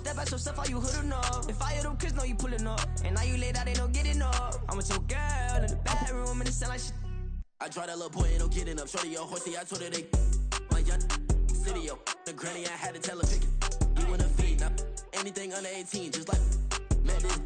step out your stuff, are you hood enough? If I hear them kids know you pulling up, and now you laid out, they don't get enough. I'm with your girl in the bedroom, and it sound like shit. I draw that little boy, ain't no getting up. Shorty, your horsey, I told her they my young city, yo. The granny, I had to tell her pick it. You wanna feed, now anything under 18, just like met it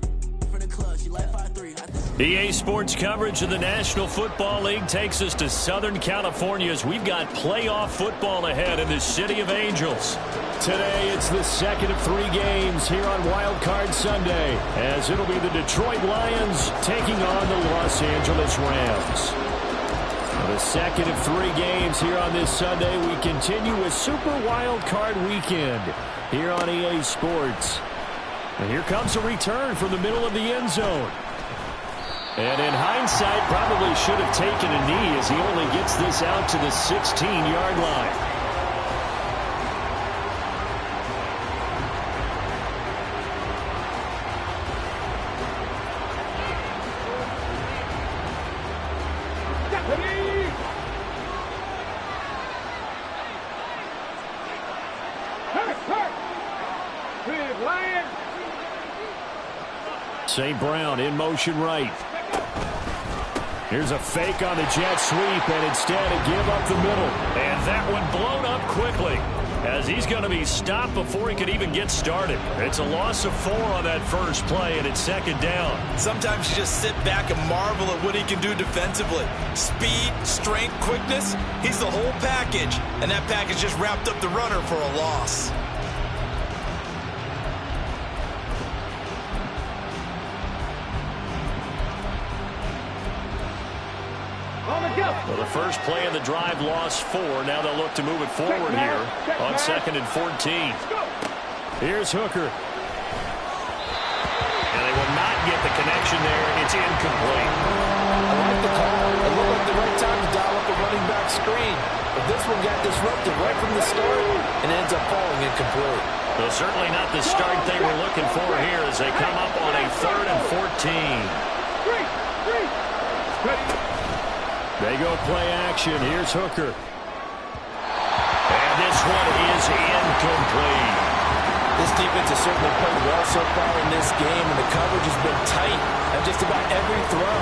for the club. She like 5'3". EA Sports coverage of the National Football League takes us to Southern California as we've got playoff football ahead in the City of Angels. Today, it's the second of 3 games here on Wild Card Sunday, as it'll be the Detroit Lions taking on the Los Angeles Rams. The second of 3 games here on this Sunday. We continue with Super Wild Card Weekend here on EA Sports. And here comes a return from the middle of the end zone. And in hindsight, probably should have taken a knee as he only gets this out to the 16-yard line. St. Brown in motion right. Here's a fake on the jet sweep, and instead a give up the middle. And that one blown up quickly as he's going to be stopped before he could even get started. It's a loss of 4 on that first play, and it's second down. Sometimes you just sit back and marvel at what he can do defensively. Speed, strength, quickness, he's the whole package. And that package just wrapped up the runner for a loss. Well, the first play of the drive lost 4. Now they'll look to move it forward here on 2nd and 14. Here's Hooker. And they will not get the connection there. It's incomplete. I like the call. It looked like the right time to dial up the running back screen. But this one got disrupted right from the start and ends up falling incomplete. Well, certainly not the start they were looking for here as they come up on a 3rd and 14. They go play action. Here's Hooker. And this one is incomplete. This defense has certainly played well so far in this game, and the coverage has been tight at just about every throw.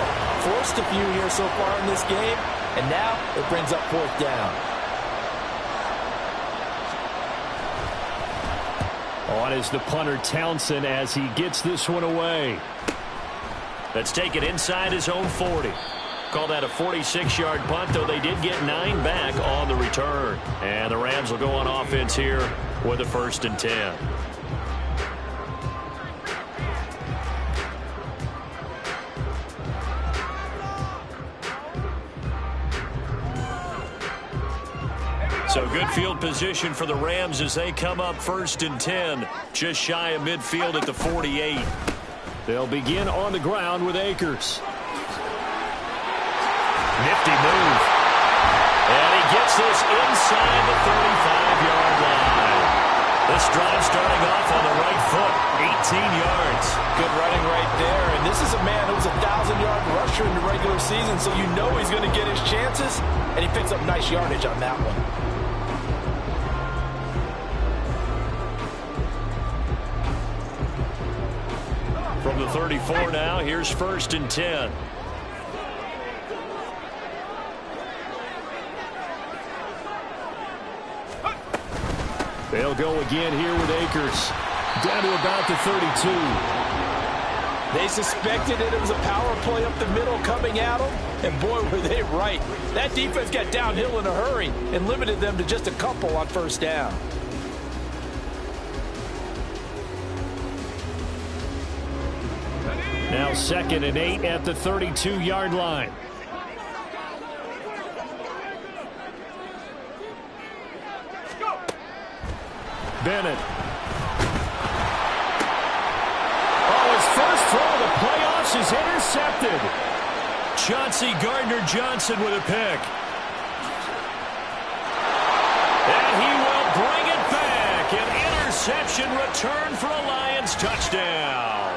Forced a few here so far in this game, and now it brings up 4th down. On is the punter Townsend as he gets this one away. Let's take it inside his own 40. Call that a 46-yard punt, though they did get 9 back on the return. And the Rams will go on offense here with a 1st and 10. So good field position for the Rams as they come up 1st and 10, just shy of midfield at the 48. They'll begin on the ground with Akers. Nifty move. And he gets this inside the 35-yard line. This drive starting off on the right foot, 18 yards. Good running right there. And this is a man who's a 1,000-yard rusher in the regular season, so you know he's going to get his chances. And he picks up nice yardage on that one. From the 34 now, here's 1st and 10. They'll go again here with Akers. Down to about the 32. They suspected that it was a power play up the middle coming at them, and boy, were they right. That defense got downhill in a hurry and limited them to just a couple on 1st down. Now 2nd and 8 at the 32-yard line. Bennett. Oh, his first throw of the playoffs is intercepted. Chauncey Gardner-Johnson with a pick. And he will bring it back. An interception return for a Lions touchdown.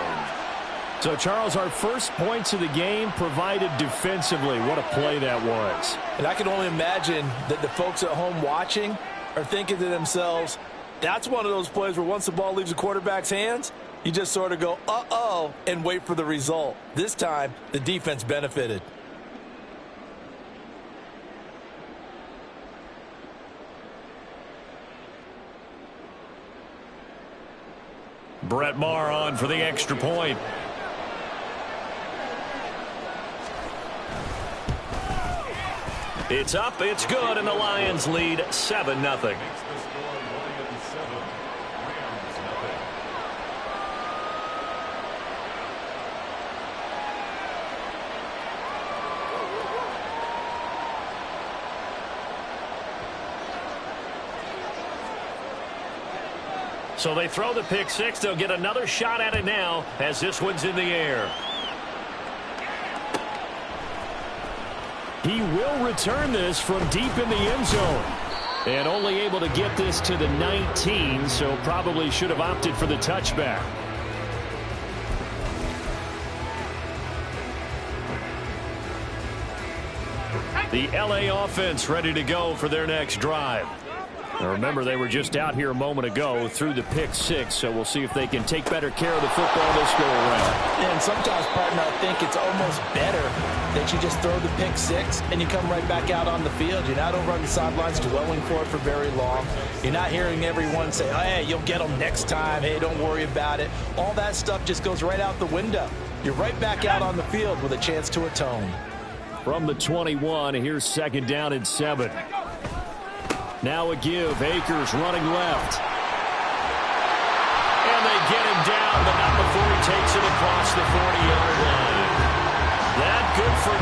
So, Charles, our first points of the game provided defensively. What a play that was. And I can only imagine that the folks at home watching are thinking to themselves, That's one of those plays where once the ball leaves the quarterback's hands, you just sort of go, uh-oh, and wait for the result. This time, the defense benefited. Brett Maher on for the extra point. It's up, it's good, and the Lions lead 7-0. So they throw the pick six. They'll get another shot at it now as this one's in the air. He will return this from deep in the end zone. And only able to get this to the 19, so probably should have opted for the touchback. The LA offense ready to go for their next drive. Now remember, they were just out here a moment ago through the pick six, so we'll see if they can take better care of the football this go around. And sometimes, partner, I think it's almost better that you just throw the pick six and you come right back out on the field. You're not over on the sidelines dwelling for it for very long. You're not hearing everyone say, oh, hey, you'll get them next time. Hey, don't worry about it. All that stuff just goes right out the window. You're right back out on the field with a chance to atone. From the 21, here's 2nd down and 7. Now a give. Akers running left. And they get him down, but not before he takes it across the 40-yard line. That good for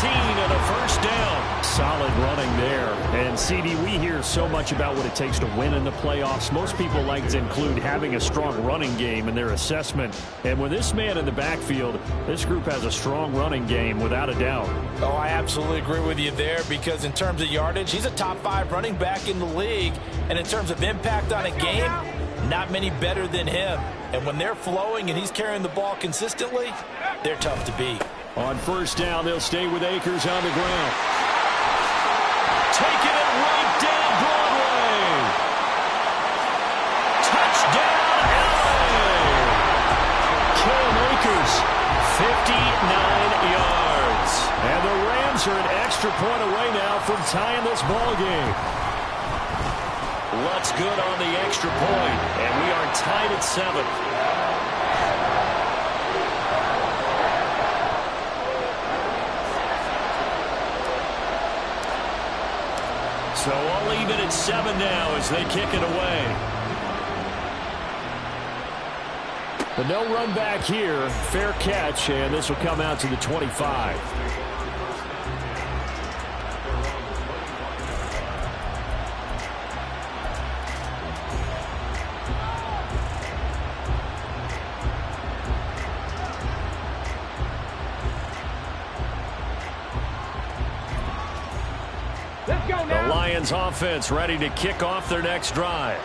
19 and a first down. Solid running there. And, CD, we hear so much about what it takes to win in the playoffs. Most people like to include having a strong running game in their assessment. And with this man in the backfield, this group has a strong running game without a doubt. Oh, I absolutely agree with you there, because in terms of yardage, he's a top 5 running back in the league. And in terms of impact on a game, not many better than him. And when they're flowing and he's carrying the ball consistently, they're tough to beat. On first down, they'll stay with Akers on the ground. Taking it right down Broadway. Touchdown, LA. Cam Akers, 59 yards. And the Rams are an extra point away now from tying this ball game. What's good on the extra point? And we are tied at 7. So all even at 7 now as they kick it away. But no run back here. Fair catch, and this will come out to the 25. The Lions offense ready to kick off their next drive.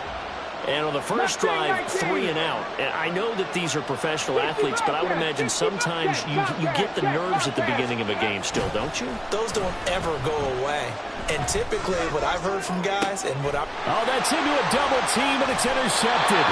And on the first drive, 3 and out. And I know that these are professional athletes, but I would imagine sometimes you get the nerves at the beginning of a game still, don't you? Those don't ever go away. And typically what I've heard from guys and what Oh, that's into a double team, and it's intercepted.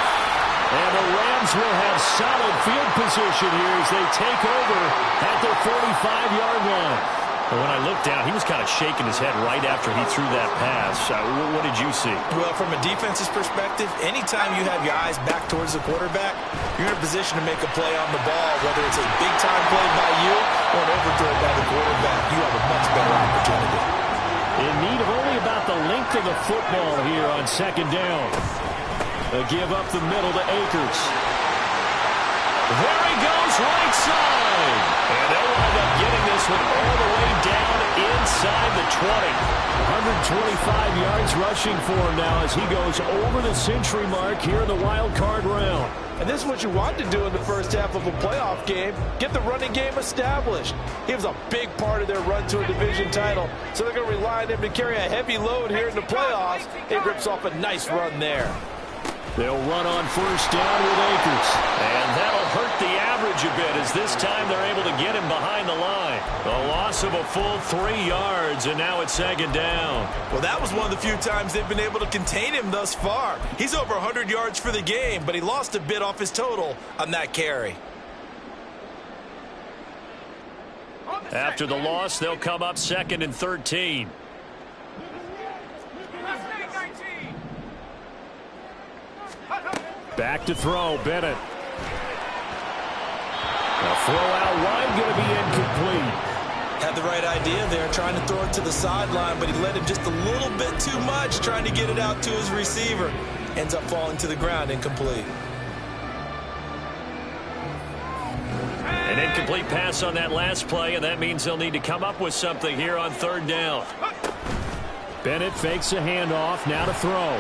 And the Rams will have solid field position here as they take over at their 45-yard line. And when I looked down, he was kind of shaking his head right after he threw that pass. What did you see? Well, from a defense's perspective, anytime you have your eyes back towards the quarterback, you're in a position to make a play on the ball, whether it's a big-time play by you or an overthrow by the quarterback. You have a much better opportunity. In need of only about the length of the football here on 2nd down. A give up the middle to Akers. There he goes, right side. And they'll wind up getting this one all the way down inside the 20. 125 yards rushing for him now as he goes over the century mark here in the wild card round. And this is what you want to do in the first half of a playoff game. Get the running game established. He was a big part of their run to a division title. So they're going to rely on him to carry a heavy load here in the playoffs. It rips off a nice run there. They'll run on first down with Akers. And that'll hurt the average a bit as this time they're able to get him behind the line. A loss of a full 3 yards, and now it's second down. Well, that was one of the few times they've been able to contain him thus far. He's over 100 yards for the game, but he lost a bit off his total on that carry. After the loss, they'll come up 2nd and 13. Back to throw, Bennett. A throw out wide, going to be incomplete. Had the right idea there, trying to throw it to the sideline, but he let him just a little bit too much, trying to get it out to his receiver. Ends up falling to the ground, incomplete. An incomplete pass on that last play, and that means they'll need to come up with something here on 3rd down. Bennett fakes a handoff, now to throw.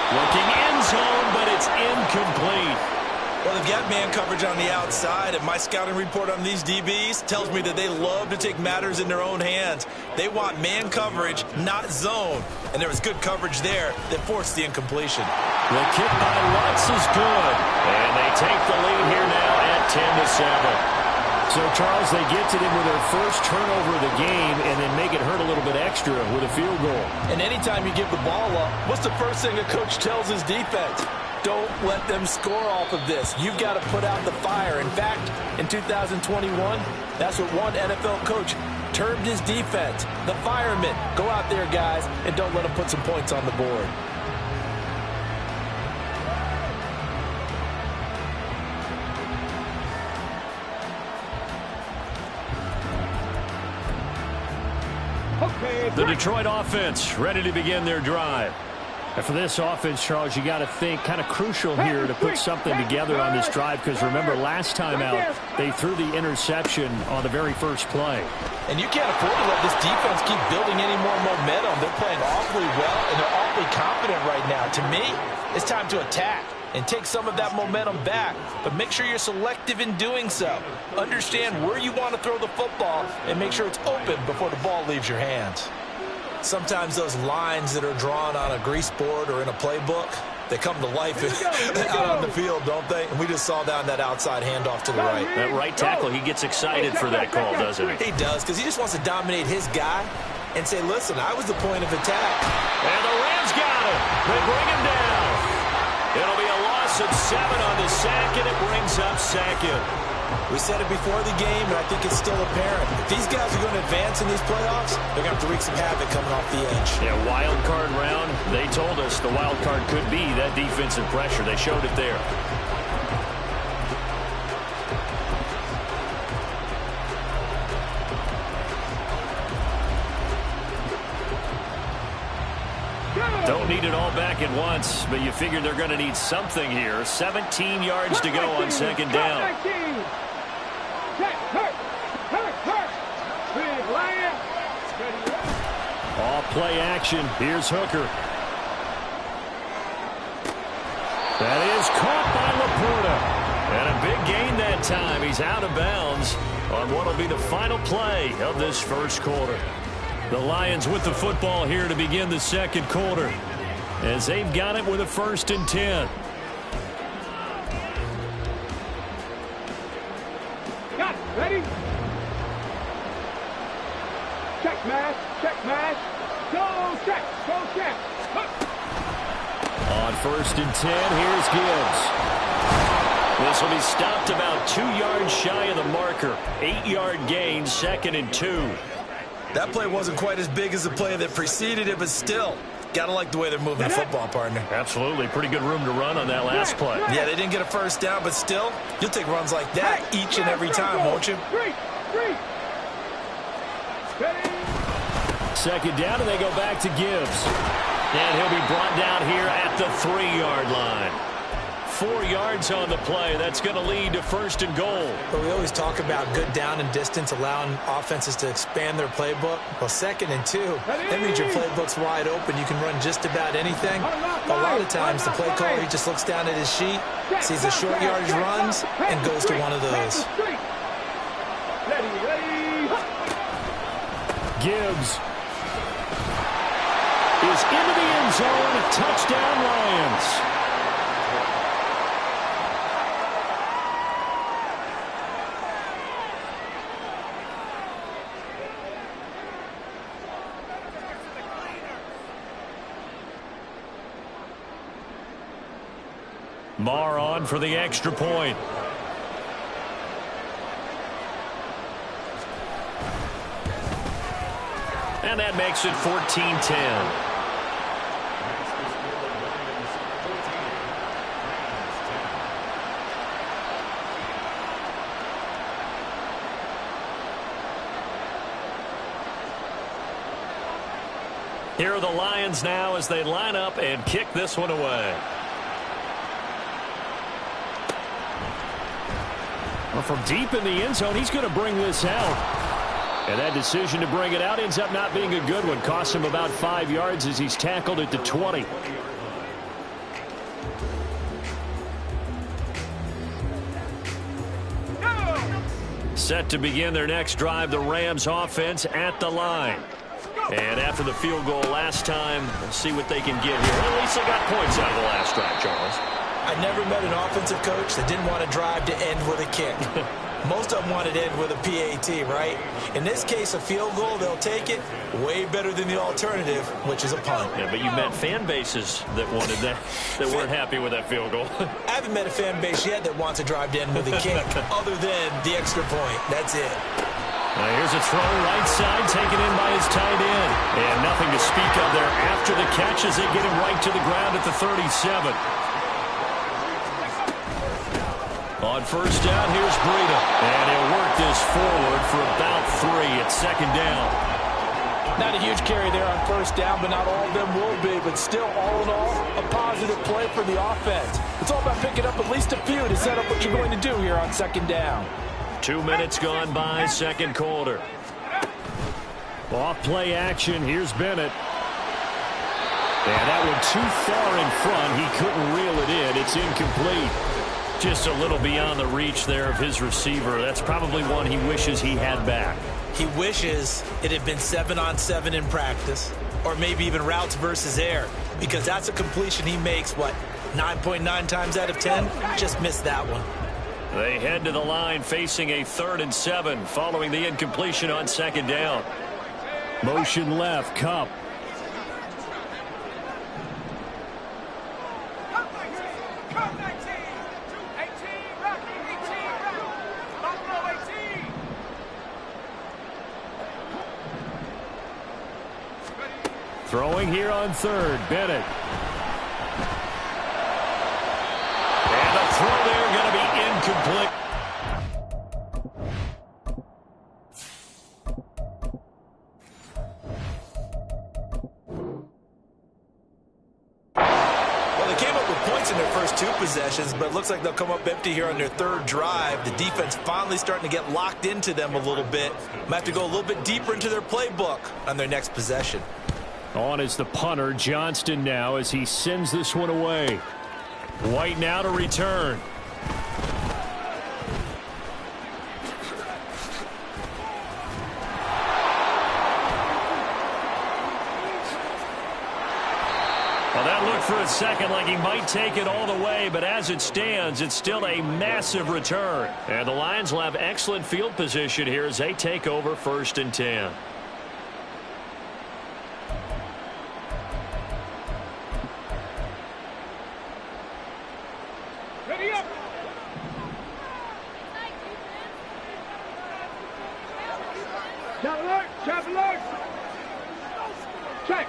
Looking end zone, but it's incomplete. Well, they've got man coverage on the outside, and my scouting report on these DBs tells me that they love to take matters in their own hands. They want man coverage, not zone. And there was good coverage there that forced the incompletion. The kick by Lutz is good. And they take the lead here now at 10-7. So, Charles, they get to them with their first turnover of the game and then make it hurt a little bit extra with a field goal. And anytime you give the ball up, what's the first thing a coach tells his defense? Don't let them score off of this. You've got to put out the fire. In fact, in 2021, that's what one NFL coach termed his defense. The firemen. Go out there, guys, and don't let them put some points on the board. The Detroit offense ready to begin their drive. And for this offense, Charles, you got to think kind of crucial here to put something together on this drive because remember last time out they threw the interception on the very first play. And you can't afford to let this defense keep building any more momentum. They're playing awfully well and they're awfully confident right now. To me, it's time to attack and take some of that momentum back. But make sure you're selective in doing so. Understand where you want to throw the football and make sure it's open before the ball leaves your hands. Sometimes those lines that are drawn on a grease board or in a playbook, they come to life out on the field, don't they? And we just saw that on that outside handoff to the right. That right tackle, he gets excited for that call, doesn't he? He does, because he just wants to dominate his guy and say, listen, I was the point of attack. And the Rams got him. They bring him down. It'll be a loss of 7 on the sack, and it brings up 2nd. We said it before the game, and I think it's still apparent. If these guys are going to advance in these playoffs, they're going to have to wreak some havoc coming off the edge. Yeah, wild card round. They told us the wild card could be that defensive pressure. They showed it there. Don't need it all back at once, but you figure they're going to need something here. 17 yards to go on 2nd down. Off play action. Here's Hooker. That is caught by Laporta. And a big gain that time. He's out of bounds on what will be the final play of this first quarter. The Lions with the football here to begin the 2nd quarter as they've got it with a 1st and 10. Got it. Ready? Check, match. Check, match. Go, check. Go, check. On 1st and 10, here's Gibbs. This will be stopped about 2 yards shy of the marker. 8-yard gain, 2nd and 2. That play wasn't quite as big as the play that preceded it, but still, got to like the way they're moving the football, partner. Absolutely. Pretty good room to run on that last play. Yeah, they didn't get a first down, but still, you'll take runs like that each and every time, won't you? 2nd down, and they go back to Gibbs. And he'll be brought down here at the 3-yard line. 4 yards on the play. That's going to lead to 1st and goal. But we always talk about good down and distance, allowing offenses to expand their playbook. Well, 2nd and 2, that means your playbook's wide open. You can run just about anything. A lot of times, the play caller, he just looks down at his sheet, sees the short yardage runs, and goes to one of those. Gibbs is into the end end zone. Touchdown, Lions. Marr on for the extra point. And that makes it 14-10. Here are the Lions now as they line up and kick this one away. Well, from deep in the end zone, he's going to bring this out. And that decision to bring it out ends up not being a good one. Costs him about 5 yards as he's tackled at the 20. Set to begin their next drive, the Rams offense at the line. And after the field goal last time, let's see what they can get here. Well, at least they got points out of the last drive, Charles. I never met an offensive coach that didn't want to drive to end with a kick. Most of them wanted to end with a PAT, right? In this case, a field goal, they'll take it. Way better than the alternative, which is a punt. Yeah, but you met fan bases that wanted that, that weren't happy with that field goal. I haven't met a fan base yet that wants to drive to end with a kick, other than the extra point. That's it. Now here's a throw right side taken in by his tight end. And nothing to speak of there after the catch as they get him right to the ground at the 37. On first down, here's Breida. And he'll work this forward for about 3 at second down. Not a huge carry there on first down, but not all of them will be. But still, all in all, a positive play for the offense. It's all about picking up at least a few to set up what you're going to do here on second down. 2 minutes gone by, second quarter. Off play action, here's Bennett. And that one too far in front. He couldn't reel it in. It's incomplete. Just a little beyond the reach there of his receiver. That's probably one he wishes he had back. He wishes it had been 7-on-7 in practice, or maybe even routes versus air, because that's a completion he makes, what, 9.9 times out of 10? Just missed that one. They head to the line facing a 3rd and 7 following the incompletion on second down. Motion left, Kupp. Throwing here on 3rd, Bennett. And the throw there going to be incomplete. Well, they came up with points in their first 2 possessions, but it looks like they'll come up empty here on their 3rd drive. The defense finally starting to get locked into them a little bit. Might have to go a little bit deeper into their playbook on their next possession. On is the punter, Johnston now, as he sends this one away. White now to return. Well, that looked for a second like he might take it all the way, but as it stands, it's still a massive return. And the Lions will have excellent field position here as they take over 1st and 10. Trap alert! Check!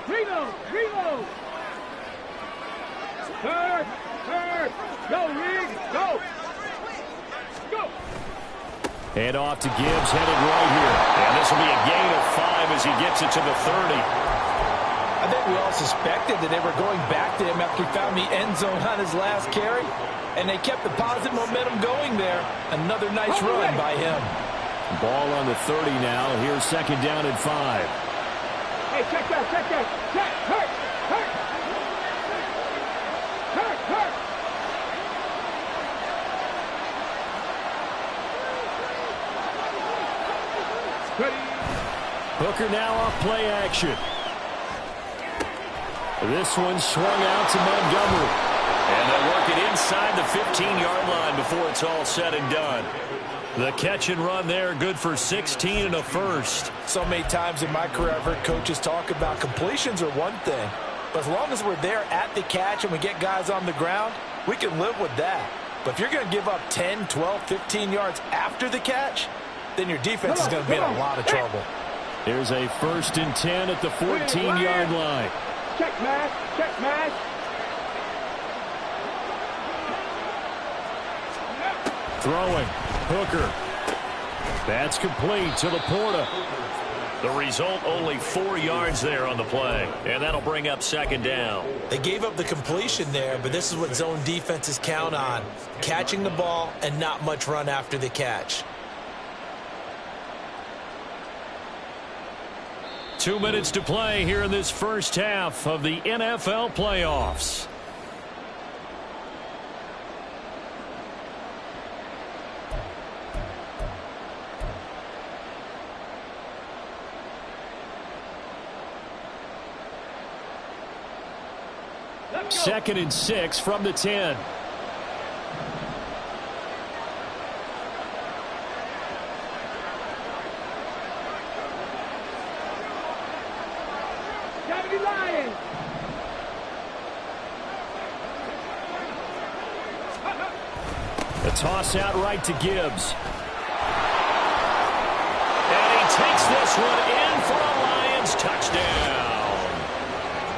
Reload! Third! Go, Reed! Go! Hand off to Gibbs, headed right here. And this will be a gain of 5 as he gets it to the 30. I think we all suspected that they were going back to him after he found the end zone on his last carry. And they kept the positive momentum going there. Another nice run by him. Ball on the 30 now. Here's second down and 5. Hey, check that. Check. Hurt. Hooker now off play action. This one swung out to Montgomery. And they'll work it inside the 15-yard line before it's all said and done. The catch and run there, good for 16 and a first. So many times in my career I've heard coaches talk about completions are one thing. But as long as we're there at the catch and we get guys on the ground, we can live with that. But if you're going to give up 10, 12, 15 yards after the catch, then your defense is going to be in a lot of trouble. Here's a 1st and 10 at the 14-yard line. Check match, check match. Throwing. Hooker. That's complete to LaPorta. The result, only 4 yards there on the play. And that'll bring up 2nd down. They gave up the completion there, but this is what zone defenses count on. Catching the ball and not much run after the catch. 2 minutes to play here in this first half of the NFL playoffs. Second and 6 from the 10. Lions. The toss out right to Gibbs. And he takes this one in for a Lions touchdown.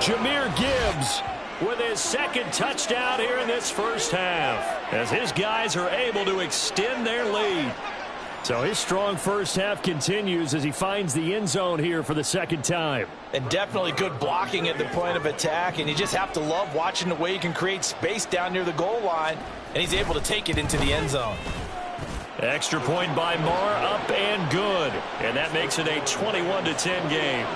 Jahmyr Gibbs with his 2nd touchdown here in this first half, as his guys are able to extend their lead. So his strong first half continues as he finds the end zone here for the 2nd time. And definitely good blocking at the point of attack, and you just have to love watching the way he can create space down near the goal line, and he's able to take it into the end zone. Extra point by Marr, up and good. And that makes it a 21-10 game.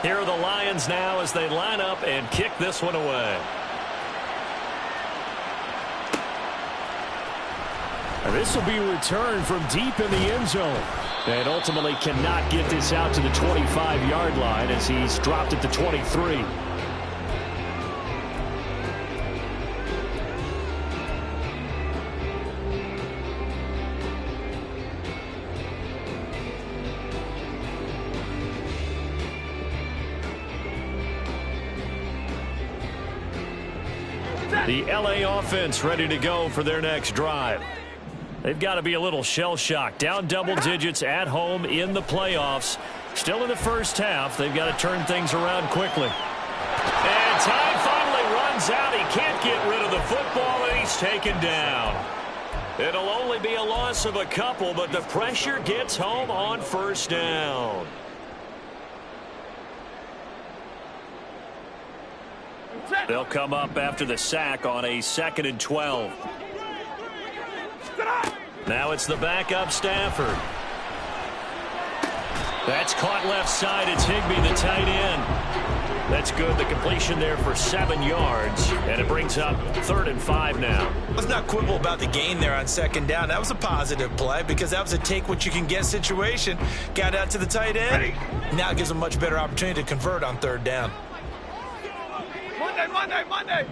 Here are the Lions now as they line up and kick this one away. This will be returned from deep in the end zone. And ultimately cannot get this out to the 25-yard line as he's dropped it to 23. The LA offense ready to go for their next drive. They've got to be a little shell-shocked. Down double digits at home in the playoffs. Still in the first half. They've got to turn things around quickly. And time finally runs out. He can't get rid of the football, and he's taken down. It'll only be a loss of a couple, but the pressure gets home on 1st down. They'll come up after the sack on a 2nd and 12. Now it's the backup Stafford. That's caught left side. It's Higbee, the tight end. That's good. The completion there for 7 yards. And it brings up 3rd and 5 now. Let's not quibble about the gain there on 2nd down. That was a positive play because that was a take-what-you-can-get situation. Got out to the tight end. Now it gives them a much better opportunity to convert on 3rd down. Monday.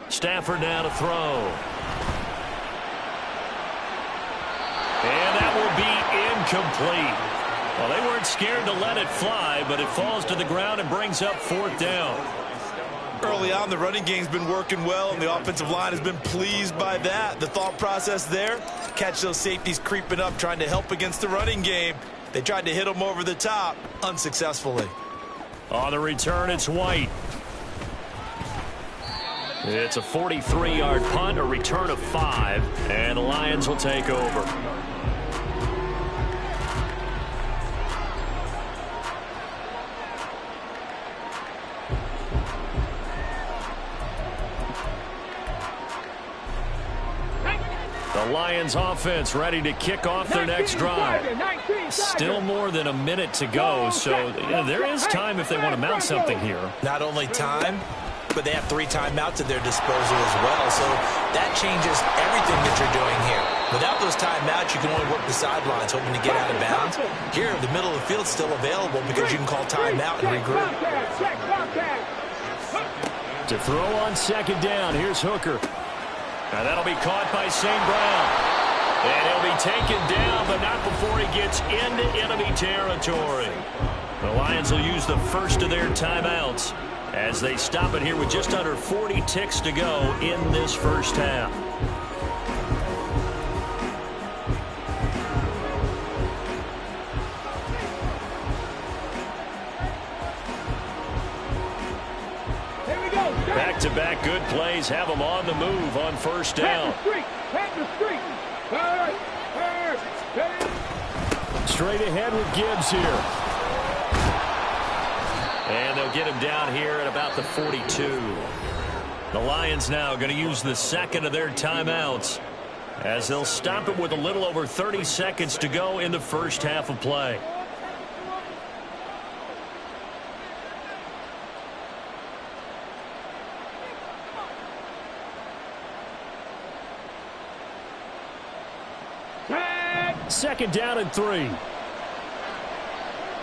Stafford now to throw. And that will be incomplete. Well, they weren't scared to let it fly, but it falls to the ground and brings up 4th down. Early on, the running game's been working well, and the offensive line has been pleased by that. The thought process there, catch those safeties creeping up, trying to help against the running game. They tried to hit them over the top, unsuccessfully. On the return, it's White. It's a 43-yard punt, a return of 5, and the Lions will take over. The Lions offense ready to kick off their next drive. Still more than a minute to go, so there is time if they want to mount something here. Not only time, but they have 3 timeouts at their disposal as well, so that changes everything that you're doing here. Without those timeouts, you can only work the sidelines, hoping to get out of bounds. Here, the middle of the field's still available because you can call timeout and regroup. To throw on second down, here's Hooker. Now that'll be caught by St. Brown. And he'll be taken down, but not before he gets into enemy territory. The Lions will use the first of their timeouts as they stop it here with just under 40 ticks to go in this first half. Back-to-back good plays have them on the move on first down. Straight ahead with Gibbs here. And they'll get him down here at about the 42. The Lions now going to use the second of their timeouts as they'll stop it with a little over 30 seconds to go in the first half of play. Second down and 3.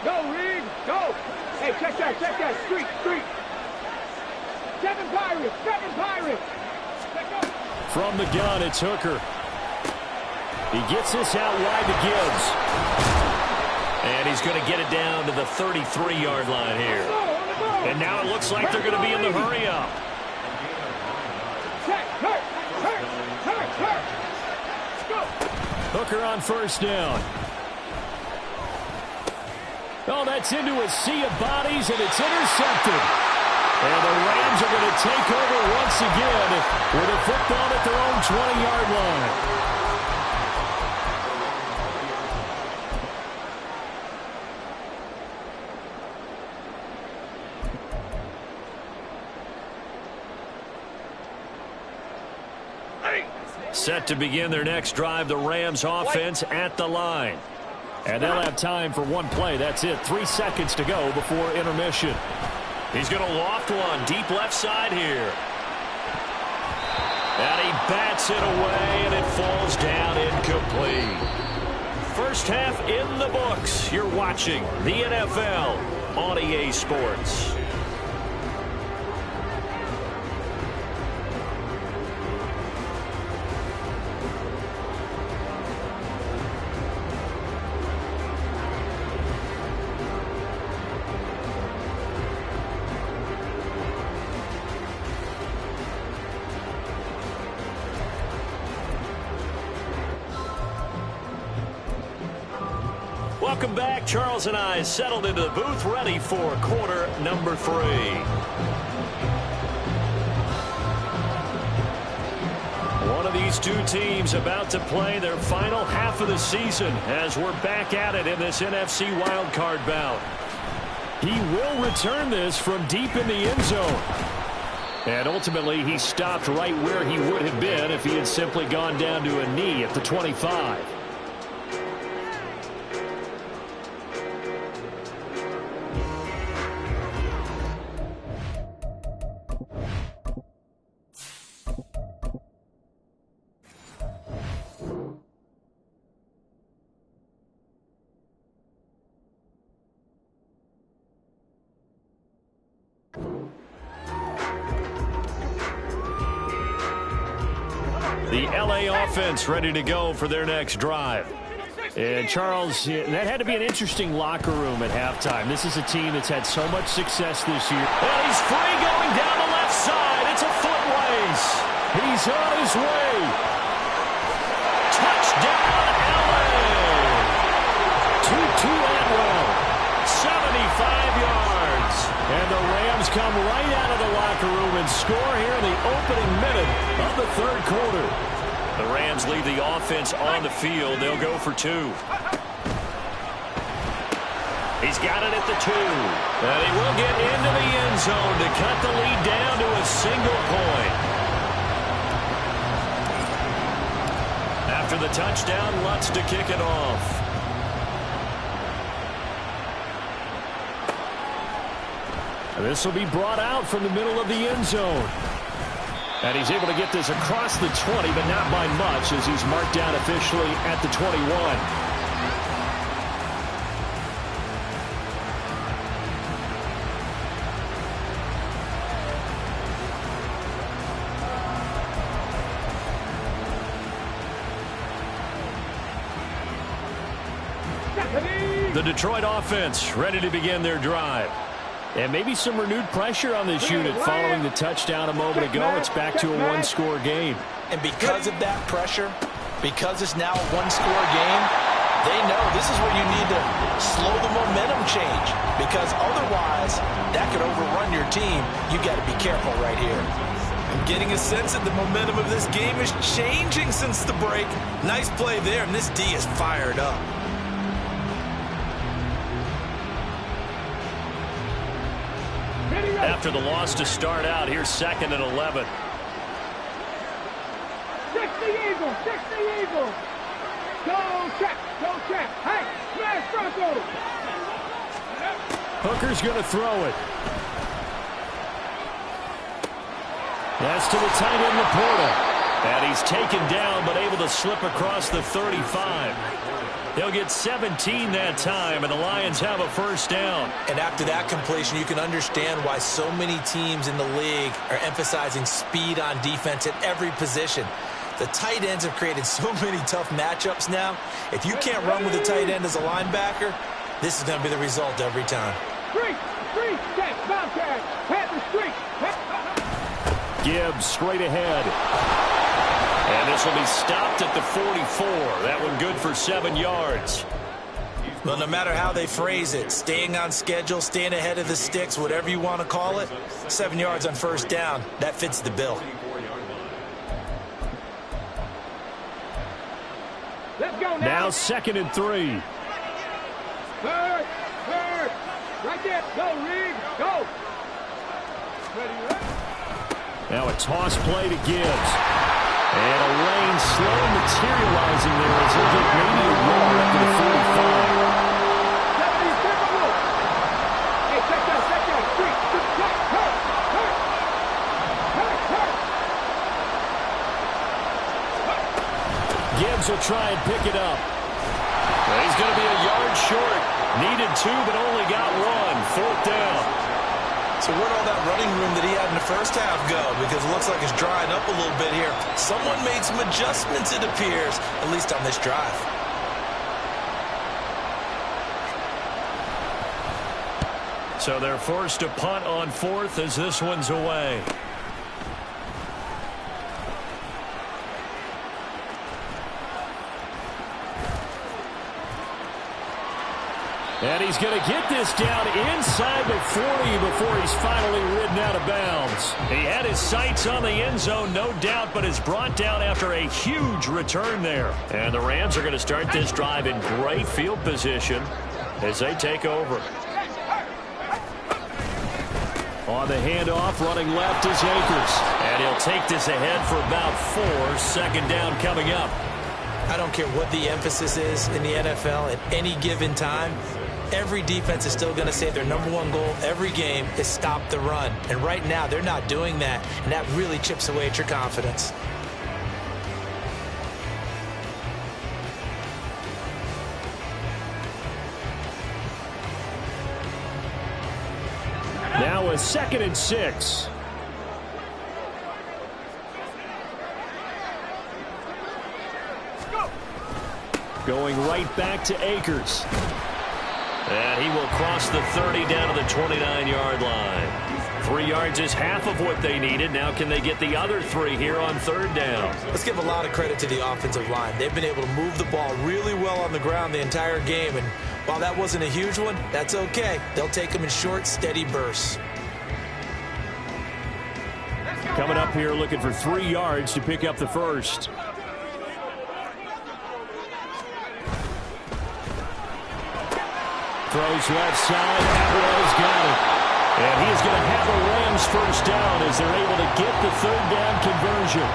Go, Reed, go. Hey, check that. Street. 7 Pirates. From the gun, it's Hooker. He gets this out wide to Gibbs. And he's going to get it down to the 33-yard line here. And now it looks like they're going to be in the hurry-up. Hooker on first down. Oh, that's into a sea of bodies, and it's intercepted. And the Rams are going to take over once again with a football at their own 20-yard line. Set to begin their next drive, the Rams offense at the line. And they'll have time for one play. That's it. 3 seconds to go before intermission. He's going to loft one deep left side here. And he bats it away, and it falls down incomplete. First half in the books. You're watching the NFL on EA Sports. Welcome back. Charles and I settled into the booth, ready for quarter number 3. One of these two teams about to play their final half of the season as we're back at it in this NFC wildcard bout. He will return this from deep in the end zone. And ultimately, he stopped right where he would have been if he had simply gone down to a knee at the 25. The LA offense ready to go for their next drive. And Charles, that had to be an interesting locker room at halftime. This is a team that's had so much success this year. And he's free going down the left side. It's a foot race. He's on his way. Touchdown, LA. Tutu Atwell, 75 yards. And the Rams come right out of the locker room and score here in the opening minute of the third quarter. The Rams leave the offense on the field. They'll go for 2. He's got it at the 2. And he will get into the end zone to cut the lead down to a single point. After the touchdown, Lutz to kick it off. This will be brought out from the middle of the end zone. And he's able to get this across the 20, but not by much, as he's marked down officially at the 21. The Detroit offense ready to begin their drive. And maybe some renewed pressure on this unit following the touchdown a moment ago. It's back to a one-score game. And because of that pressure, because it's now a one-score game, they know this is where you need to slow the momentum change. Because otherwise, that could overrun your team. You got to be careful right here. I'm getting a sense that the momentum of this game is changing since the break. Nice play there, and this D is fired up. After the loss to start out, here's 2nd and 11. 60 Eagles, 60 Eagles. Go check, hey, smash Broncos. Hooker's going to throw it. That's to the tight end, Laporta. And he's taken down, but able to slip across the 35. He'll get 17 that time, and the Lions have a first down. And after that completion, you can understand why so many teams in the league are emphasizing speed on defense at every position. The tight ends have created so many tough matchups now. If you can't run with a tight end as a linebacker, this is going to be the result every time. Streak, check, Bobcat, Panther streak. Gibbs straight ahead. And this will be stopped at the 44. That one good for 7 yards. Well, no matter how they phrase it, staying on schedule, staying ahead of the sticks, whatever you want to call it, 7 yards on first down, that fits the bill. Let's go now 2nd and 3. Third. Right there. Go, Reed. Go. Ready. Now a toss play to Gibbs. And a lane slow materializing there as he'll get maybe a yard up to the 45. Hey, check that. Street. Hurt. Gibbs will try and pick it up. Well, he's going to be a yard short. Needed 2, but only got 1. 4th down. So where'd all that running room that he had in the first half go? Because it looks like it's drying up a little bit here. Someone made some adjustments, it appears, at least on this drive. So they're forced to punt on 4th as this one's away. And he's going to get this down inside the 40 before he's finally ridden out of bounds. He had his sights on the end zone, no doubt, but is brought down after a huge return there. And the Rams are going to start this drive in great field position as they take over. On the handoff, running left is Akers. And he'll take this ahead for about 4. 2nd down coming up. I don't care what the emphasis is in the NFL at any given time. Every defense is still going to say their #1 goal every game is stop the run. And right now, they're not doing that, and that really chips away at your confidence. Now a 2nd and 6. Going right back to Akers. And he will cross the 30 down to the 29-yard line. 3 yards is half of what they needed. Now can they get the other 3 here on 3rd down? Let's give a lot of credit to the offensive line. They've been able to move the ball really well on the ground the entire game. And while that wasn't a huge one, that's okay. They'll take them in short, steady bursts. Coming up here looking for 3 yards to pick up the first. Throws left side. Atwell's got it. And he is going to have a Rams first down as they're able to get the 3rd down conversion.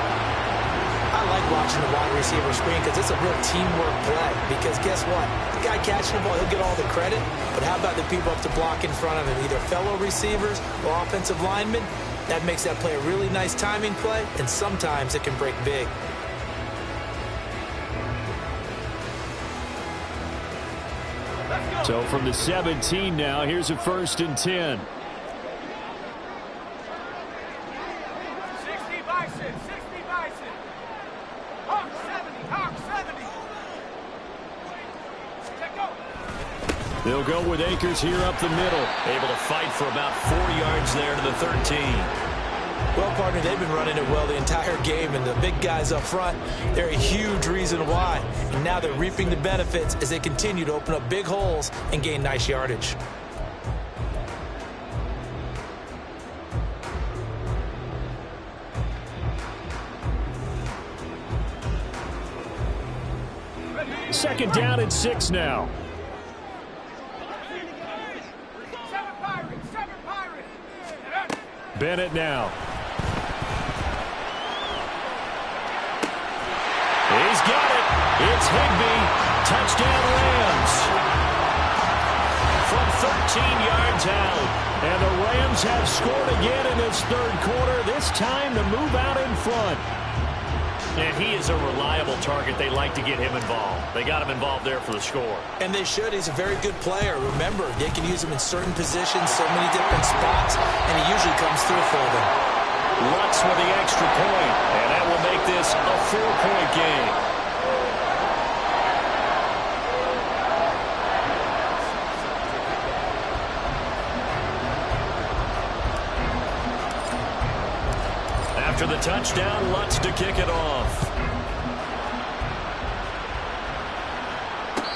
I like watching the wide receiver screen because it's a real teamwork play. Because guess what? The guy catching the ball, he'll get all the credit. But how about the people up to block in front of him, either fellow receivers or offensive linemen? That makes that play a really nice timing play, and sometimes it can break big. So from the 17 now, here's a 1st and 10. 60 Bison, 60 Bison. Hawk 70, Hawk 70. Check go. They'll go with Akers here up the middle. Able to fight for about 4 yards there to the 13. Well, partner, they've been running it well the entire game, and the big guys up front, they're a huge reason why. And now they're reaping the benefits as they continue to open up big holes and gain nice yardage. Second down and 6 now. Seven Pirates. Bennett now. He's got it. It's Higbee. Touchdown Rams. From 13 yards out. And the Rams have scored again in this third quarter. This time to move out in front. And he is a reliable target. They like to get him involved. They got him involved there for the score. And they should. He's a very good player. Remember, they can use him in certain positions, so many different spots, and he usually comes through for them. Lutz with the extra point, and that will make this a 4-point game. After the touchdown, Lutz to kick it off.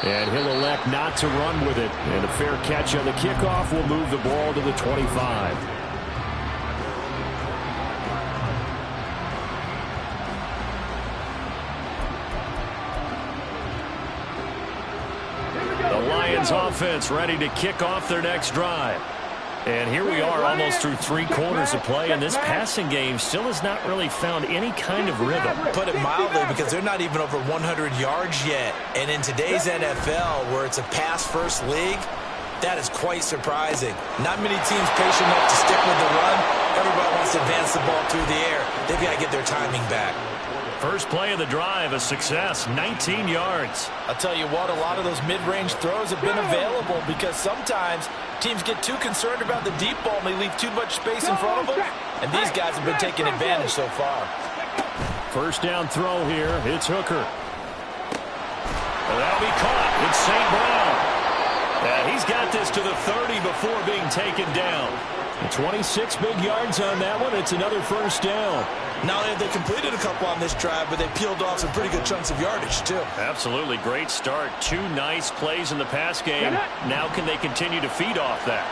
And he'll elect not to run with it. And a fair catch on the kickoff will move the ball to the 25. The Lions offense ready to kick off their next drive. And here we are almost through 3 quarters of play, and this passing game still has not really found any kind of rhythm. Put it mildly, because they're not even over 100 yards yet. And in today's NFL, where it's a pass-first league, that is quite surprising. Not many teams patient enough to stick with the run. Everybody wants to advance the ball through the air. They've got to get their timing back. First play of the drive, a success, 19 yards. I'll tell you what, a lot of those mid-range throws have been available because sometimes teams get too concerned about the deep ball and they leave too much space in front of them. And these guys have been taking advantage so far. First down throw here. It's Hooker. Well, that'll be caught. It's St. Brown. And he's got this to the 30 before being taken down. 26 big yards on that one. It's another first down. Not only have they completed a couple on this drive, but they peeled off some pretty good chunks of yardage, too. Absolutely. Great start. 2 nice plays in the pass game. Now can they continue to feed off that?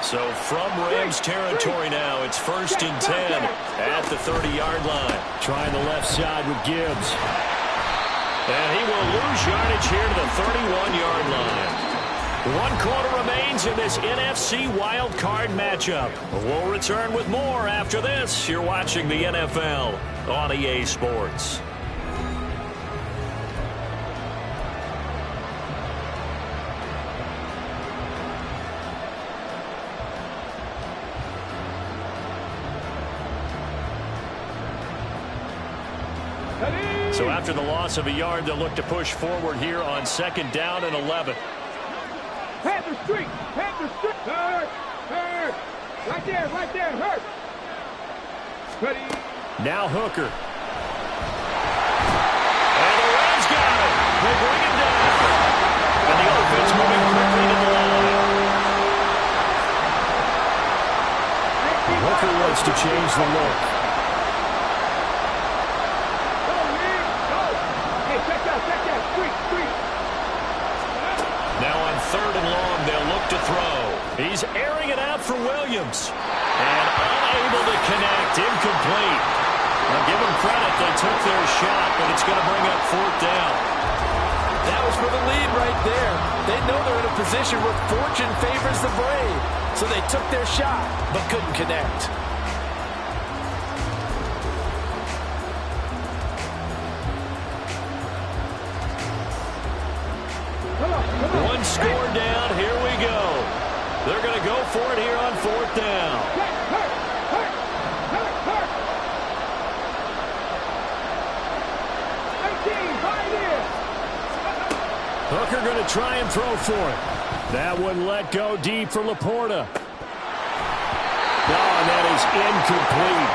So from Rams territory now, it's 1st and 10 at the 30-yard line. Trying the left side with Gibbs. And he will lose yardage here to the 31-yard line. 1 quarter remains in this NFC wildcard matchup. We'll return with more after this. You're watching the NFL on EA Sports. So after the loss of a yard, they'll look to push forward here on 2nd down and 11. Panther Street! Panther Street! Hurt! Hurt! Right there, hurt! Ready? Now Hooker. And the Rams got it! They bring it down. And the offense moving quickly to the line. Hooker wants to change the look. Go, Lee! Go! Hey, check that! Street! Now on 3rd and long, they'll look to throw. He's airing it out for Williams. And unable to connect, incomplete. Now give them credit, they took their shot, but it's going to bring up 4th down. That was for the lead right there. They know they're in a position where fortune favors the brave. So they took their shot, but couldn't connect. One score down, here we go. They're going to go for it here on 4th down. Hooker going to try and throw for it. That one let go deep for Laporta. Oh, and that is incomplete.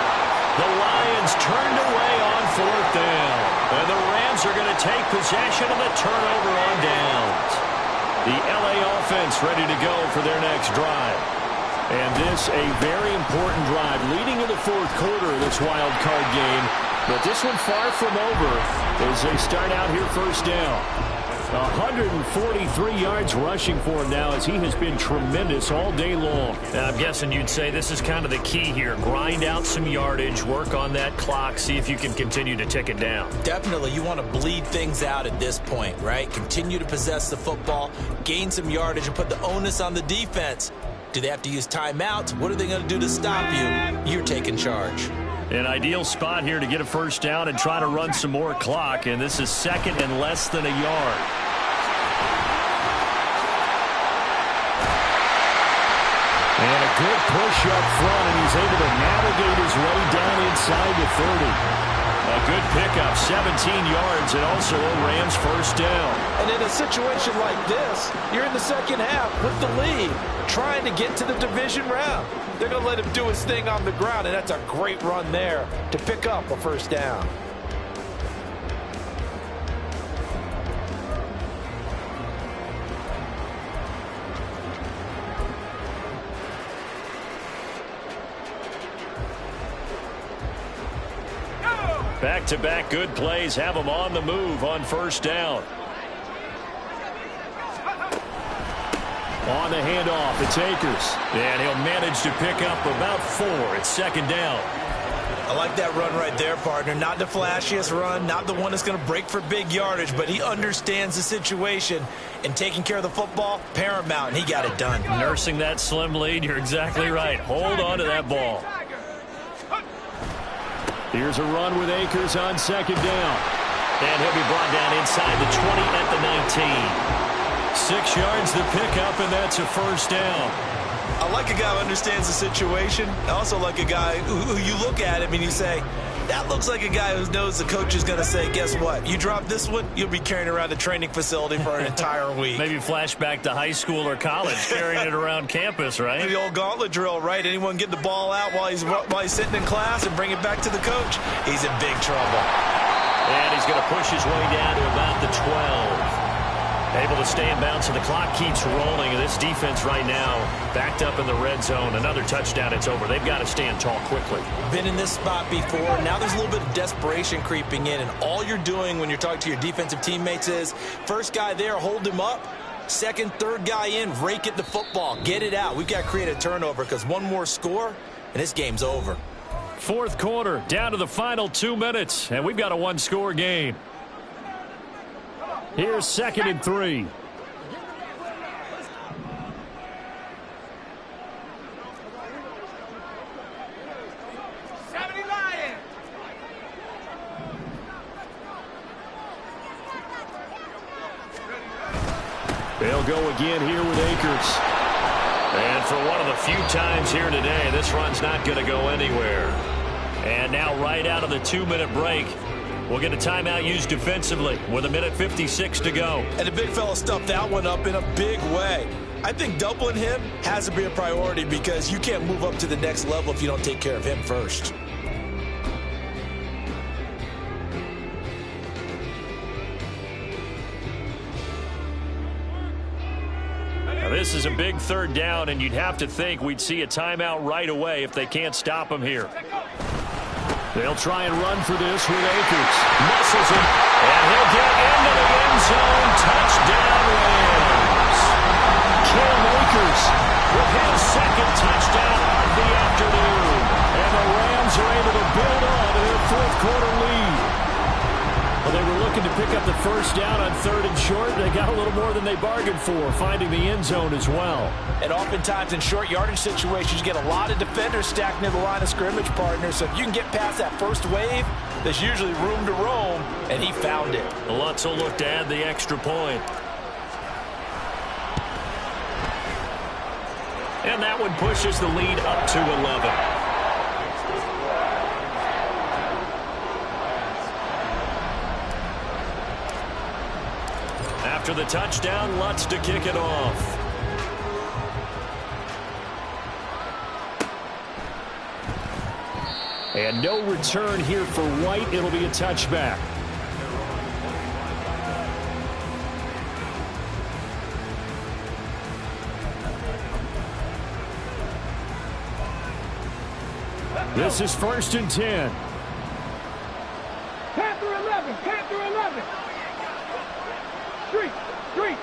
The Lions turned away on 4th down. And the Rams are going to take possession of the turnover on downs. The LA offense ready to go for their next drive. And this a very important drive leading to the 4th quarter of this wild card game. But this one far from over as they start out here 1st down. 143 yards rushing for him now as he has been tremendous all day long. I'm guessing you'd say this is kind of the key here. Grind out some yardage, work on that clock, see if you can continue to tick it down. Definitely, you want to bleed things out at this point, right? Continue to possess the football, gain some yardage, and put the onus on the defense. Do they have to use timeouts? What are they going to do to stop you? You're taking charge. An ideal spot here to get a 1st down and try to run some more clock, and this is 2nd and less than a yard. And a good push up front, and he's able to navigate his way down inside the 30. A good pickup, 17 yards, and also a Rams 1st down. And in a situation like this, you're in the 2nd half with the lead, trying to get to the division round. They're going to let him do his thing on the ground, and that's a great run there to pick up a 1st down. Back-to-back good plays have them on the move on 1st down. On the handoff, it's Akers. And he'll manage to pick up about 4. It's 2nd down. I like that run right there, partner. Not the flashiest run, not the one that's going to break for big yardage, but he understands the situation, and taking care of the football, paramount, and he got it done. Nursing that slim lead, you're exactly right. Hold on to that ball. Here's a run with Akers on 2nd down. And he'll be brought down inside the 20 at the 19. 6 yards the pickup, and that's a 1st down. I like a guy who understands the situation. I also like a guy who you look at him and you say, that looks like a guy who knows the coach is going to say, guess what? You drop this one, you'll be carrying around the training facility for an entire week. Maybe flashback to high school or college, carrying it around campus, right? The old gauntlet drill, right? Anyone get the ball out while he's sitting in class and bring it back to the coach? He's in big trouble. And he's going to push his way down to about the 12. Able to stay in bounds, so the clock keeps rolling. And this defense right now backed up in the red zone. Another touchdown, it's over. They've got to stand tall quickly. Been in this spot before. Now there's a little bit of desperation creeping in. And all you're doing when you're talking to your defensive teammates is, first guy there, hold him up. Second, third guy in, rake at the football. Get it out. We've got to create a turnover because one more score, and this game's over. 4th quarter, down to the final 2 minutes. And we've got a 1-score game. Here's 2nd and 3. They'll go again here with Akers. And for one of the few times here today, this run's not going to go anywhere. And now right out of the 2-minute break, we'll get a timeout used defensively with 1:56 to go. And the big fella stuffed that one up in a big way. I think doubling him has to be a priority because you can't move up to the next level if you don't take care of him first. Now this is a big 3rd down, and you'd have to think we'd see a timeout right away if they can't stop him here. They'll try and run for this with Akers. Misses him, and he'll get into the end zone. Touchdown, Rams. Cam Akers with his 2nd touchdown of the afternoon. And the Rams are able to build on to their 4th quarter lead. Well, they were looking to pick up the 1st down on 3rd and short. They got a little more than they bargained for, finding the end zone as well. And oftentimes in short yardage situations, you get a lot of defenders stacked near the line of scrimmage, partner. So if you can get past that first wave, there's usually room to roam, and he found it. Lutz will look to add the extra point. And that one pushes the lead up to 11. After after the touchdown. Lutz to kick it off. And no return here for White. It'll be a touchback. This is 1st and 10. Panther 11, Panther 11. Street, street.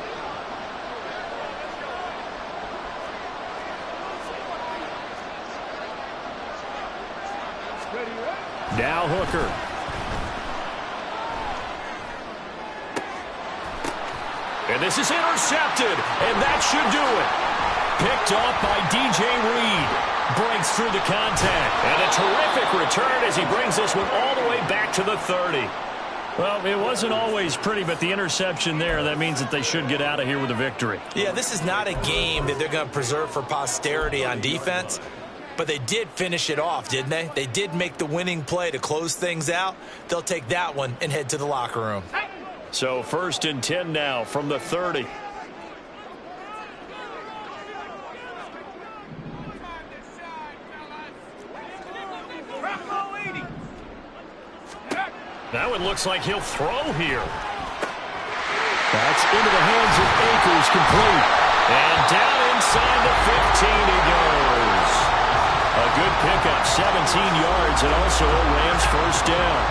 Now Hooker. And this is intercepted, and that should do it. Picked off by DJ Reed. Breaks through the contact. And a terrific return as he brings this one all the way back to the 30. Well, it wasn't always pretty, but the interception there, that means that they should get out of here with a victory. Yeah, this is not a game that they're going to preserve for posterity on defense, but they did finish it off, didn't they? They did make the winning play to close things out. They'll take that one and head to the locker room. So 1st and 10 now from the 30. That one looks like he'll throw here. That's into the hands of Akers, complete. And down inside the 15 he goes. A good pickup, 17 yards, and also a Rams first down.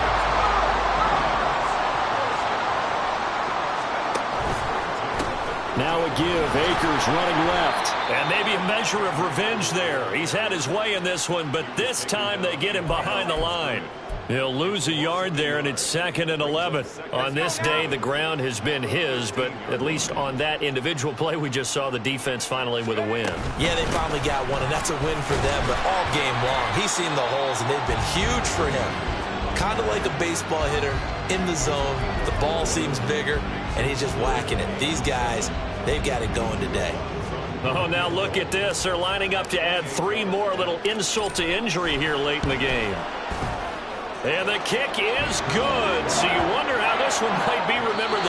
Now a give, Akers running left. And maybe a measure of revenge there. He's had his way in this one, but this time they get him behind the line. He'll lose a yard there, and it's 2nd and 11. On this day, the ground has been his, but at least on that individual play, we just saw the defense finally with a win. Yeah, they finally got one, and that's a win for them, but all game long, he's seen the holes, and they've been huge for him. Kind of like a baseball hitter in the zone. The ball seems bigger, and he's just whacking it. These guys, they've got it going today. Oh, now look at this. They're lining up to add 3 more, little insult to injury here late in the game. And the kick is good, so you wonder how this one might be remembered.